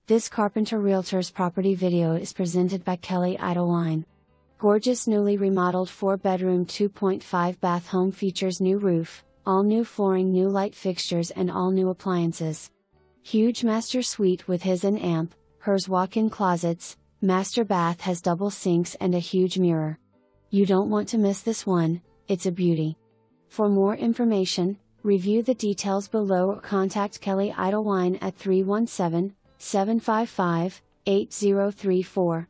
This Carpenter Realtors property video is presented by Kelly Idlewine. Gorgeous newly remodeled 4-bedroom 2.5 bath home features new roof, all new flooring, new light fixtures and all new appliances. Huge master suite with his and amp, hers walk-in closets, master bath has double sinks and a huge mirror. You don't want to miss this one, it's a beauty. For more information, review the details below or contact Kelly Idlewine at 317-755-8034.